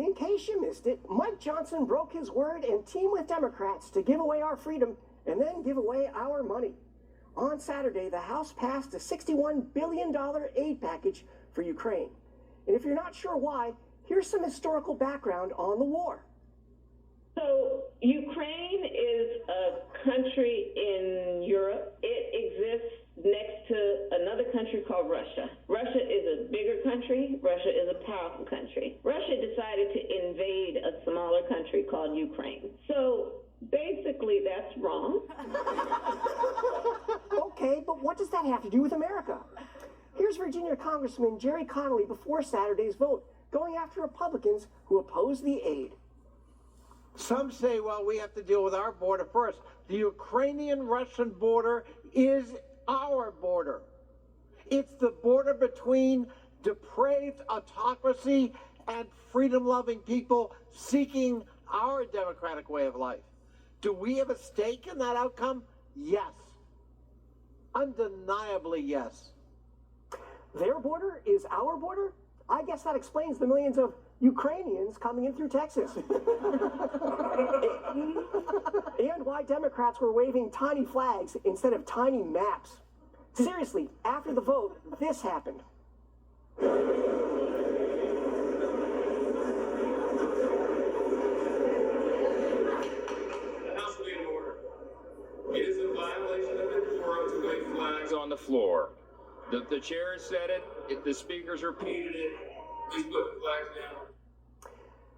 In case you missed it, Mike Johnson broke his word and teamed with Democrats to give away our freedom and then give away our money. On Saturday, the House passed a $61 billion aid package for Ukraine. And if you're not sure why, here's some historical background on the war. So Ukraine is a country in Europe. It exists next to another country called Russia. Russia is a bigger country. Russia is a powerful country. Russia decided to invade a smaller country called Ukraine. So basically, that's wrong. Okay, but what does that have to do with America? Here's Virginia Congressman Jerry Connolly before Saturday's vote, going after Republicans who oppose the aid. Some say, well, we have to deal with our border first. The Ukrainian-Russian border is our border. It's the border between depraved autocracy and freedom-loving people seeking our democratic way of life. Do we have a stake in that outcome? Yes. Undeniably, yes. Their border is our border? I guess that explains the millions of Ukrainians coming in through Texas. And why Democrats were waving tiny flags instead of tiny maps. Seriously, after the vote, this happened. It is a violation of the decorum to wave flags on the floor. The chair said it, the speakers repeated it. Please put the flags down.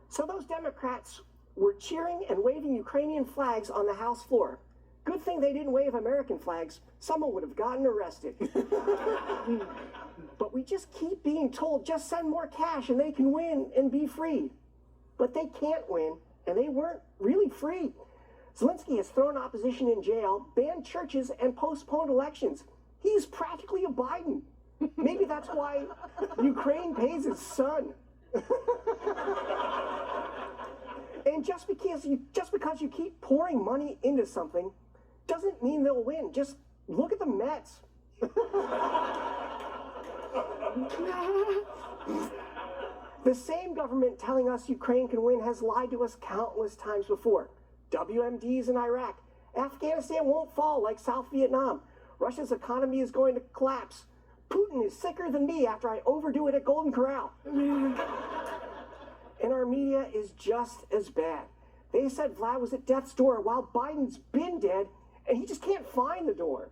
So those Democrats were cheering and waving Ukrainian flags on the House floor. Good thing they didn't wave American flags. Someone would have gotten arrested. But we just keep being told, just send more cash and they can win and be free. But they can't win, and they weren't really free. Zelensky has thrown opposition in jail, banned churches, and postponed elections. He's practically a Biden. Maybe that's why Ukraine pays his son. And just because you keep pouring money into something doesn't mean they'll win. Just look at the Mets. The same government telling us Ukraine can win has lied to us countless times before. WMDs in Iraq. Afghanistan won't fall like South Vietnam. Russia's economy is going to collapse. Putin is sicker than me after I overdo it at Golden Corral. And our media is just as bad. They said Vlad was at death's door while Biden's been dead and he just can't find the door.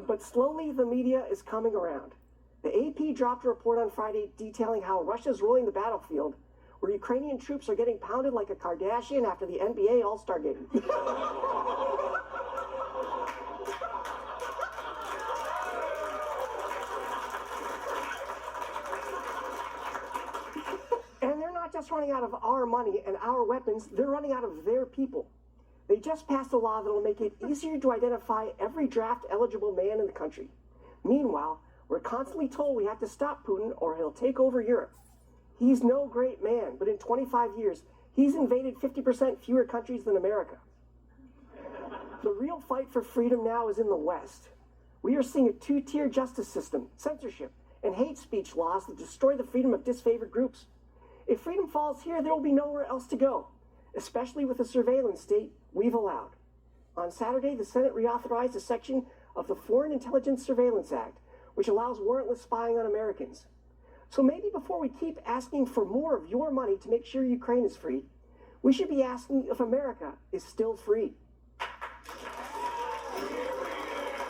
But slowly the media is coming around. The AP dropped a report on Friday detailing how Russia's ruling the battlefield, where Ukrainian troops are getting pounded like a Kardashian after the NBA All-Star game. And they're not just running out of our money and our weapons, they're running out of their people. They just passed a law that'll make it easier to identify every draft-eligible man in the country. Meanwhile, we're constantly told we have to stop Putin or he'll take over Europe. He's no great man, but in 25 years, he's invaded 50% fewer countries than America. The real fight for freedom now is in the West. We are seeing a two-tier justice system, censorship, and hate speech laws that destroy the freedom of disfavored groups. If freedom falls here, there will be nowhere else to go, especially with the surveillance state we've allowed. On Saturday, the Senate reauthorized a section of the Foreign Intelligence Surveillance Act, which allows warrantless spying on Americans. So maybe before we keep asking for more of your money to make sure Ukraine is free, we should be asking if America is still free.